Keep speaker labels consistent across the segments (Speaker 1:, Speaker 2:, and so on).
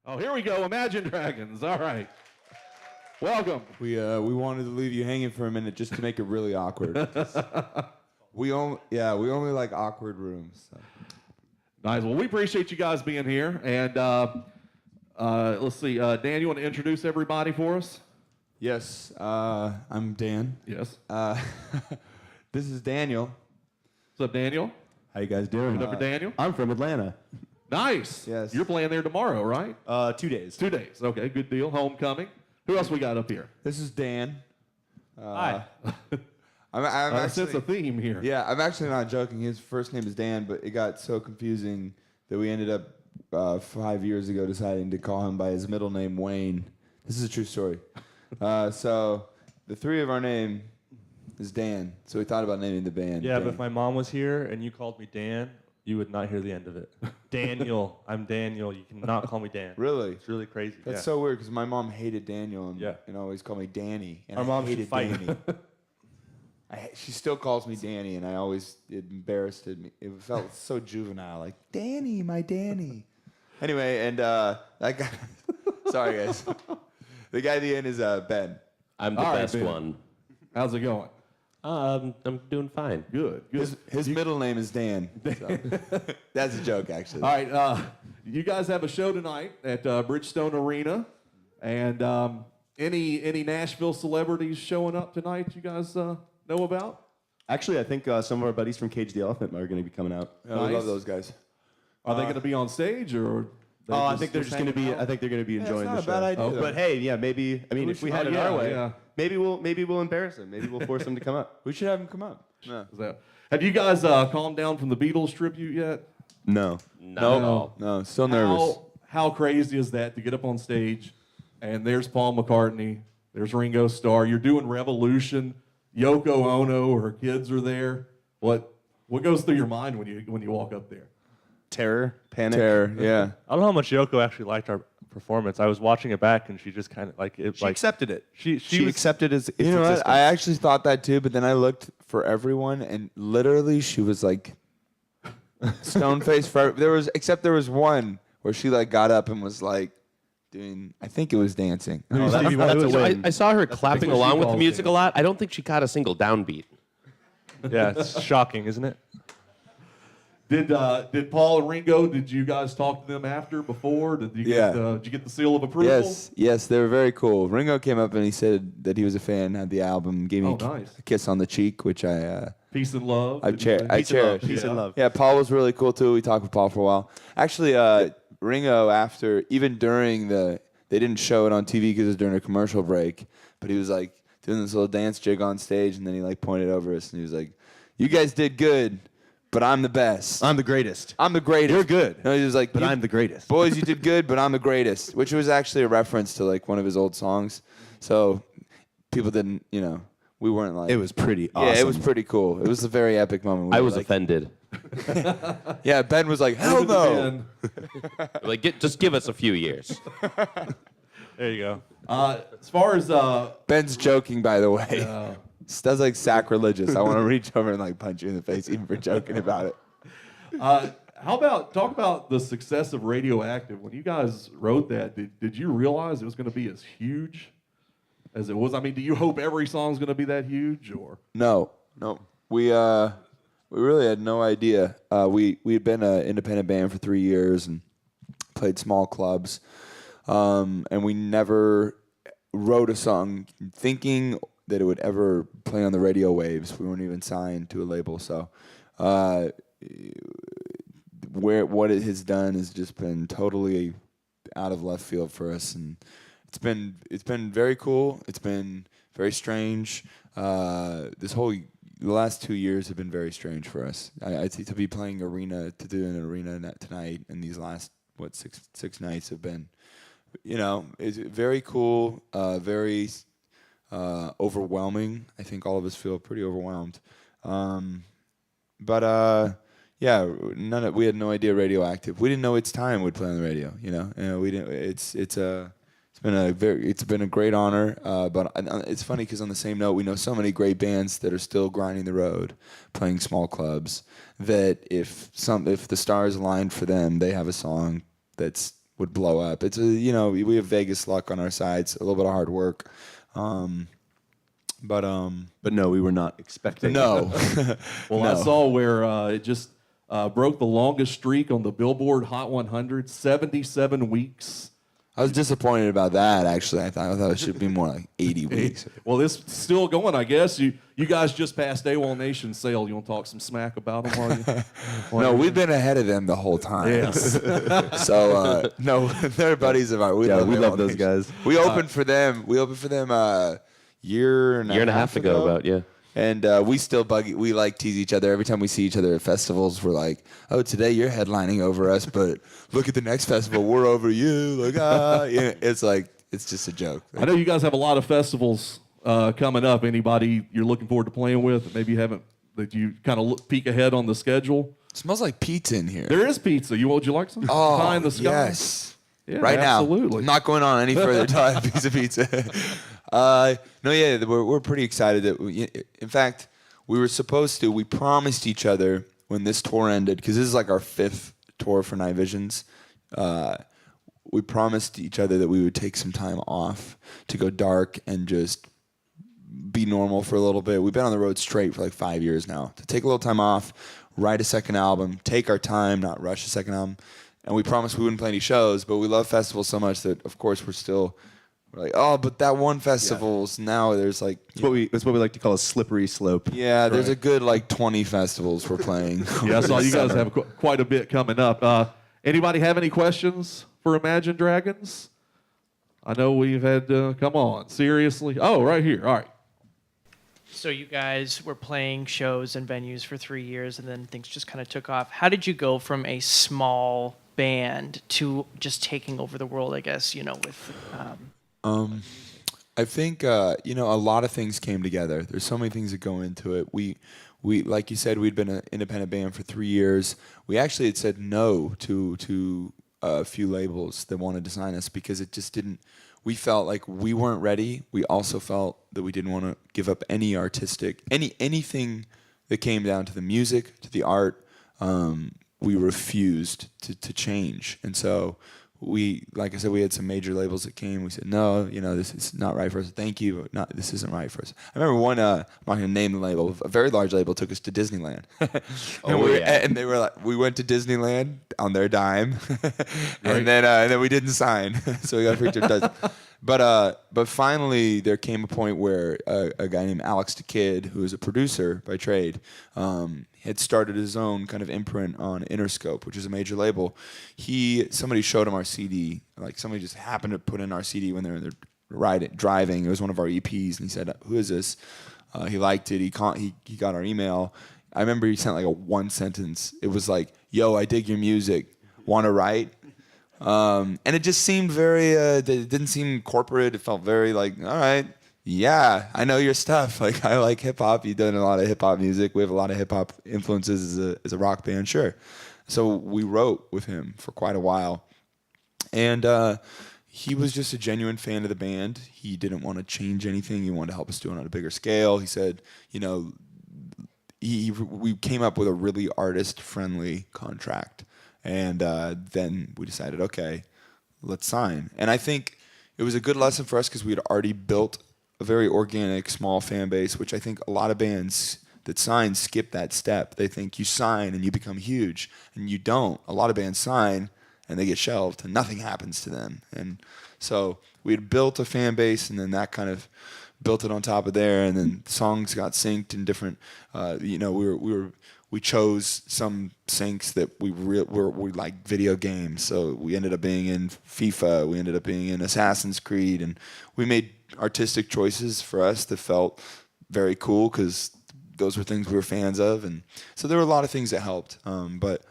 Speaker 1: Oh, here we go. Imagine Dragons. All right. Welcome.
Speaker 2: We wanted to leave you hanging for a minute just to make it really awkward. we only like awkward rooms. So.
Speaker 1: Nice. Well, we appreciate you guys being here. And let's see. Dan, you want to introduce everybody for us?
Speaker 2: Yes, I'm Dan.
Speaker 1: Yes.
Speaker 2: This is Daniel.
Speaker 1: What's up, Daniel?
Speaker 3: How you guys doing?
Speaker 1: Good up for Daniel?
Speaker 3: I'm from Atlanta.
Speaker 1: Nice.
Speaker 2: Yes.
Speaker 1: You're playing there tomorrow, right?
Speaker 3: 2 days.
Speaker 1: 2 days. Okay, good deal. Homecoming. Who else we got up here?
Speaker 2: This is Dan.
Speaker 3: Hi.
Speaker 2: I'm
Speaker 1: I sense
Speaker 2: actually,
Speaker 1: a theme here.
Speaker 2: yeah, I'm actually not joking. His first name is Dan, but it got so confusing that we ended up 5 years ago deciding to call him by his middle name, Wayne. This is a true story. So the three of our name is Dan, so we thought about naming the band.
Speaker 4: Yeah,
Speaker 2: Dan.
Speaker 4: but if my mom was here and you called me Dan, you would not hear the end of it. Daniel, I'm Daniel. You cannot call me Dan.
Speaker 2: Really?
Speaker 4: It's really crazy.
Speaker 2: That's
Speaker 4: yeah.
Speaker 2: so weird because my mom hated Daniel and,
Speaker 4: Yeah.
Speaker 2: and always called me Danny. And
Speaker 4: Our
Speaker 2: I
Speaker 4: mom should
Speaker 2: hated
Speaker 4: fight.
Speaker 2: Danny. She still calls me Danny, and it embarrassed me. It felt so juvenile, like Danny, my Danny. Anyway, and that guy. Sorry, guys. The guy at the end is Ben.
Speaker 5: I'm the
Speaker 1: All right,
Speaker 5: best
Speaker 1: Ben.
Speaker 5: one.
Speaker 1: How's it going?
Speaker 5: I'm doing fine.
Speaker 1: Good. Good.
Speaker 2: His middle name is Dan. So. That's a joke, actually.
Speaker 1: All right, you guys have a show tonight at Bridgestone Arena, and any Nashville celebrities showing up tonight you guys know about?
Speaker 3: Actually, I think some of our buddies from Cage the Elephant are going to be coming out.
Speaker 2: Yeah, we
Speaker 1: Nice.
Speaker 2: love those guys.
Speaker 1: Are they going to be on stage or?
Speaker 3: Oh, I think they're just going to be.
Speaker 1: hanging out?
Speaker 3: I think they're going to be
Speaker 2: it's
Speaker 3: enjoying
Speaker 2: not
Speaker 3: the
Speaker 2: a bad
Speaker 3: show.
Speaker 2: idea,
Speaker 3: Oh,
Speaker 2: though.
Speaker 3: but hey, yeah, maybe. I mean, if we had it our way,
Speaker 1: yeah.
Speaker 3: maybe we'll embarrass them. Maybe we'll force them to come up.
Speaker 2: We should have him come up. Yeah.
Speaker 1: Have you guys calmed down from the Beatles tribute yet?
Speaker 3: No.
Speaker 5: Not at all.
Speaker 2: No, still nervous.
Speaker 1: How crazy is that to get up on stage and there's Paul McCartney, there's Ringo Starr, you're doing Revolution, Yoko Ono, her kids are there. What goes through your mind when you walk up there?
Speaker 3: Terror, panic.
Speaker 2: Terror, yeah.
Speaker 4: I don't know how much Yoko actually liked our performance. I was watching it back, and she just kind of like it.
Speaker 3: She
Speaker 4: like
Speaker 3: accepted it.
Speaker 4: She was,
Speaker 3: accepted its
Speaker 2: You know what?
Speaker 3: existence.
Speaker 2: I actually thought that too, but then I looked for everyone, and literally she was like stone faced for there was one where she like got up and was like doing. I think it was dancing.
Speaker 3: Oh, that's a
Speaker 5: So
Speaker 3: win.
Speaker 5: I saw her clapping
Speaker 1: what she
Speaker 5: along with the
Speaker 1: calls
Speaker 5: music
Speaker 1: it.
Speaker 5: a lot. I don't think she caught a single downbeat.
Speaker 4: yeah, it's shocking, isn't it?
Speaker 1: Did Paul and Ringo? Did you guys talk to them after, before? Did you get the seal of approval?
Speaker 2: Yes, they were very cool. Ringo came up and he said that he was a fan, had the album, gave me
Speaker 1: nice.
Speaker 2: a kiss on the cheek, which I
Speaker 1: Peace and love.
Speaker 2: I
Speaker 1: Did you say?
Speaker 2: cherish.
Speaker 3: Peace and love.
Speaker 2: Yeah, Paul was really cool too. We talked with Paul for a while. Actually, Ringo, even during they didn't show it on TV because it was during a commercial break, but he was like doing this little dance jig on stage, and then he like pointed over us and he was like, "You guys did good, but I'm the best.
Speaker 3: I'm the greatest.
Speaker 2: I'm the greatest.
Speaker 3: You're good.
Speaker 2: No, he was like,
Speaker 3: But I'm the greatest.
Speaker 2: Boys, you did good, but I'm the greatest," which was actually a reference to like one of his old songs. So people didn't, we weren't like.
Speaker 3: It was pretty awesome.
Speaker 2: Yeah, it was pretty cool. It was a very epic moment. We
Speaker 5: I
Speaker 2: were
Speaker 5: was
Speaker 2: like,
Speaker 5: offended.
Speaker 2: Yeah, Ben was like, "Hell no."
Speaker 5: Like, just give us a few years.
Speaker 4: There you go.
Speaker 1: As far as
Speaker 2: Ben's joking, by the way. That's like sacrilegious. I want to reach over and like punch you in the face even for joking about it.
Speaker 1: talk about the success of Radioactive. When you guys wrote that, did you realize it was going to be as huge as it was? I mean, do you hope every song's going to be that huge, or?
Speaker 2: No. We really had no idea. We had been an independent band for 3 years and played small clubs, and we never wrote a song thinking that it would ever play on the radio waves. We weren't even signed to a label, so what it has done has just been totally out of left field for us, and it's been very cool. It's been very strange. The last 2 years have been very strange for us. I think to be playing arena, to do an arena tonight, and these last six nights have been, it's very cool, very overwhelming. I think all of us feel pretty overwhelmed. Yeah, we had no idea Radioactive. We didn't know It's Time would play on the radio. We didn't. It's been a great honor. But it's funny because on the same note, we know so many great bands that are still grinding the road, playing small clubs. That if the stars aligned for them, they have a song that's would blow up. It's we have Vegas luck on our sides, a little bit of hard work, but
Speaker 3: no, we were not expecting.
Speaker 2: no.
Speaker 1: Well, I saw where it just broke the longest streak on the Billboard Hot 100, 77 weeks.
Speaker 2: I was disappointed about that. Actually, I thought it should be more like 80 weeks.
Speaker 1: Well, it's still going, I guess. You guys just passed AWOL Nation sale. You want to talk some smack about them, are you?
Speaker 2: No, we've been ahead of them the whole time.
Speaker 1: Yes.
Speaker 2: So no, they're buddies of ours.
Speaker 3: We love
Speaker 2: AWOL
Speaker 3: those
Speaker 2: Nation.
Speaker 3: guys.
Speaker 2: We opened for them. We opened for them year and
Speaker 5: a half ago, about, yeah.
Speaker 2: And we still we like tease each other every time we see each other at festivals. We're like, oh, today you're headlining over us, but look at the next festival, we're over you. Like, yeah. It's like, it's just a joke.
Speaker 1: I know you guys have a lot of festivals coming up. Anybody you're looking forward to playing with that maybe you haven't, that you kind of peek ahead on the schedule?
Speaker 2: It smells like pizza in here.
Speaker 1: There is pizza. Would you like some?
Speaker 2: Oh,
Speaker 1: Pie in the sky?
Speaker 2: yes.
Speaker 1: Yeah,
Speaker 2: Right
Speaker 1: absolutely.
Speaker 2: now. I'm not going on any further until I have a piece of pizza. No, yeah, we're pretty excited that in fact, we promised each other when this tour ended, because this is like our 5th tour for Night Visions. We promised each other that we would take some time off to go dark and just be normal for a little bit. We've been on the road straight for like 5 years now. To take a little time off, write a second album, take our time, not rush a second album. And we promised we wouldn't play any shows, but we love festivals so much that, of course, we're like, oh, but that one festival's now there's like...
Speaker 3: It's what we like to call a slippery slope.
Speaker 2: Yeah, there's a good like 20 festivals we're playing.
Speaker 1: Yeah, I saw you guys have quite a bit coming up. Anybody have any questions for Imagine Dragons? I know we've had, come on, seriously? Oh, right here, all right.
Speaker 6: So you guys were playing shows and venues for 3 years, and then things just kind of took off. How did you go from a small band to just taking over the world, I guess, with...
Speaker 2: I think a lot of things came together. There's so many things that go into it. We like you said, we'd been an independent band for 3 years. We actually had said no to a few labels that wanted to sign us because it just didn't. We felt like we weren't ready. We also felt that we didn't want to give up any artistic anything that came down to the music, to the art. We refused to change, and so. Like I said, we had some major labels that came. We said, no, this is not right for us. Thank you, but this isn't right for us. I remember one, I'm not going to name the label, a very large label took us to Disneyland. And they were like, we went to Disneyland on their dime, and then we didn't sign. So we got freaked out. But finally, there came a point where a guy named Alex the Kid, who is a producer by trade, had started his own kind of imprint on Interscope, which is a major label. Somebody showed him our CD, like somebody just happened to put in our CD when they were driving. It was one of our EPs, and he said, "Who is this?" He liked it. He got our email. I remember he sent like a one sentence. It was like, "Yo, I dig your music. Want to write?" And it just seemed very. It didn't seem corporate. It felt very like, all right. Yeah, I know your stuff. Like, I like hip hop. You've done a lot of hip hop music. We have a lot of hip hop influences as a rock band, sure. So we wrote with him for quite a while, and he was just a genuine fan of the band. He didn't want to change anything. He wanted to help us do it on a bigger scale. He said, we came up with a really artist-friendly contract, and then we decided, okay, let's sign. And I think it was a good lesson for us because we had already built a very organic, small fan base, which I think a lot of bands that sign skip that step. They think you sign and you become huge, and you don't. A lot of bands sign and they get shelved and nothing happens to them. And so we had built a fan base, and then that kind of built it on top of there, and then songs got synced in different. We chose some syncs that we like video games, so we ended up being in FIFA. We ended up being in Assassin's Creed, and we made artistic choices for us that felt very cool because those were things we were fans of, and so there were a lot of things that helped. But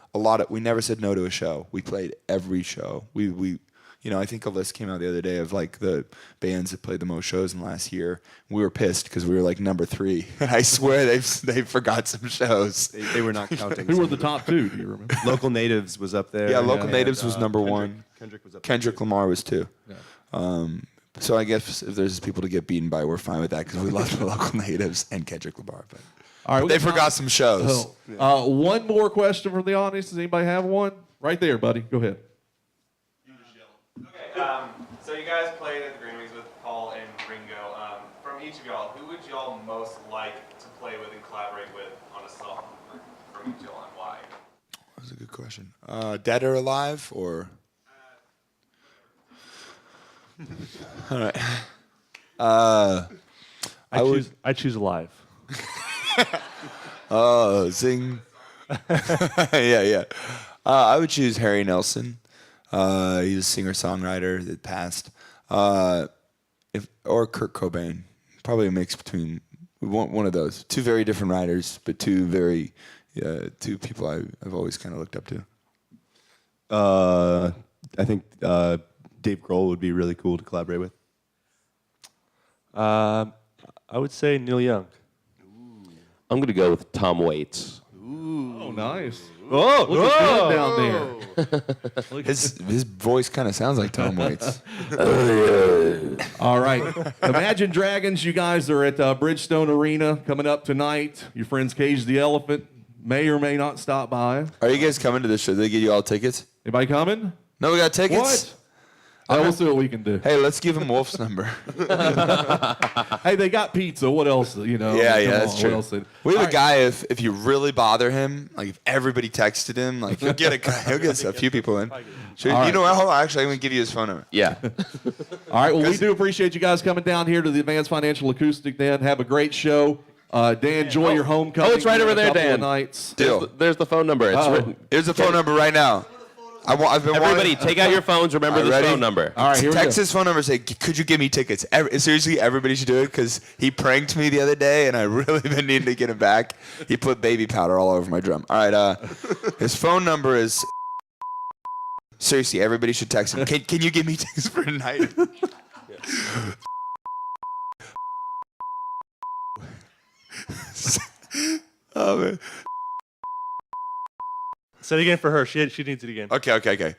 Speaker 2: we never said no to a show. We played every show. I think a list came out the other day of like the bands that played the most shows in the last year. We were pissed because we were like number 3. I swear they forgot some shows.
Speaker 3: They were not counting.
Speaker 1: Who were the top 2? Do you remember?
Speaker 3: Local Natives was up there.
Speaker 2: Yeah, Local Natives was number 1.
Speaker 3: Kendrick was up.
Speaker 2: Kendrick Lamar was 2.
Speaker 1: Yeah.
Speaker 2: So I guess if there's people to get beaten by, we're fine with that because we love the Local Natives and Kendrick Lamar. But
Speaker 1: All right,
Speaker 2: they forgot some shows.
Speaker 1: One more question from the audience. Does anybody have one? Right there, buddy. Go ahead.
Speaker 7: So you guys played at the Grammys with Paul and Ringo. From each of y'all, who would y'all most like to play with and collaborate with on a song from each of y'all, and why?
Speaker 2: That's a good question. Dead or alive, or? All right.
Speaker 4: I choose live.
Speaker 2: Oh, zing. Yeah. I would choose Harry Nelson. He's a singer-songwriter that passed. Or Kurt Cobain. Probably a mix between one of those. Two very different writers, but two people I've always kind of looked up to.
Speaker 3: I think Dave Grohl would be really cool to collaborate with.
Speaker 4: I would say Neil Young.
Speaker 5: I'm going to go with Tom Waits.
Speaker 1: Oh, nice.
Speaker 4: Oh,
Speaker 1: Looking good down there.
Speaker 2: His voice kind of sounds like Tom Waits.
Speaker 1: All right. Imagine Dragons, you guys are at Bridgestone Arena coming up tonight. Your friends Cage the Elephant may or may not stop by.
Speaker 2: Are you guys coming to this show? Did they give you all tickets?
Speaker 1: Anybody coming?
Speaker 2: No, we got tickets.
Speaker 1: What? We'll see what we can do.
Speaker 2: Hey, let's give him Wolf's number.
Speaker 1: Hey, they got pizza. What else? You know?
Speaker 2: Yeah,
Speaker 1: Come
Speaker 2: that's
Speaker 1: on,
Speaker 2: true.
Speaker 1: What else?
Speaker 2: We have
Speaker 1: All
Speaker 2: a
Speaker 1: right.
Speaker 2: guy, if you really bother him, like if everybody texted him, like he'll get a few people in. Sure,
Speaker 1: All
Speaker 2: you
Speaker 1: right.
Speaker 2: know what? Hold on, actually, I'm going to give you his phone number.
Speaker 5: Yeah.
Speaker 1: All right. Well, we do appreciate you guys coming down here to the Advanced Financial Acoustic. Dan, have a great show. Dan, enjoy your homecoming.
Speaker 5: Oh, it's right
Speaker 1: in a
Speaker 5: over there,
Speaker 1: couple of
Speaker 5: Dan.
Speaker 1: Nights.
Speaker 2: Deal.
Speaker 5: There's the phone number. It's
Speaker 1: Uh-oh.
Speaker 5: written.
Speaker 2: Here's the phone number right now. I've been
Speaker 5: Everybody,
Speaker 2: wanting-
Speaker 5: take out your phones. Remember
Speaker 2: All right,
Speaker 5: this
Speaker 2: ready?
Speaker 5: phone number.
Speaker 1: All right. Here we
Speaker 2: Text
Speaker 1: go.
Speaker 2: his phone number and say, could you give me tickets? Seriously, everybody should do it because he pranked me the other day and I really been needing to get him back. He put baby powder all over my drum. All right, his phone number is... Seriously, everybody should text him. Can you give me tickets for tonight? Oh, man.
Speaker 4: Say it again for her. She needs it again.
Speaker 2: Okay.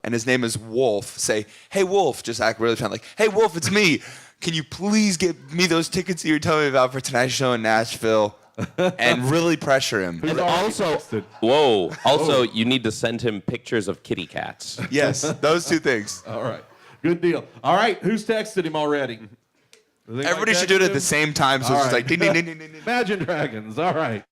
Speaker 2: And his name is Wolf. Say, hey, Wolf. Just act really fun. Like, hey, Wolf, it's me. Can you please get me those tickets that you're telling me about for tonight's show in Nashville? And really pressure him.
Speaker 5: And also, you need to send him pictures of kitty cats.
Speaker 2: Yes, those two things.
Speaker 1: All right. Good deal. All right. Who's texted him already? Does anybody
Speaker 2: Everybody should
Speaker 1: text
Speaker 2: do it at
Speaker 1: him?
Speaker 2: the same time, so
Speaker 1: All
Speaker 2: it's just
Speaker 1: right.
Speaker 2: like ding, ding, ding, ding, ding, ding.
Speaker 1: Imagine Dragons. All right.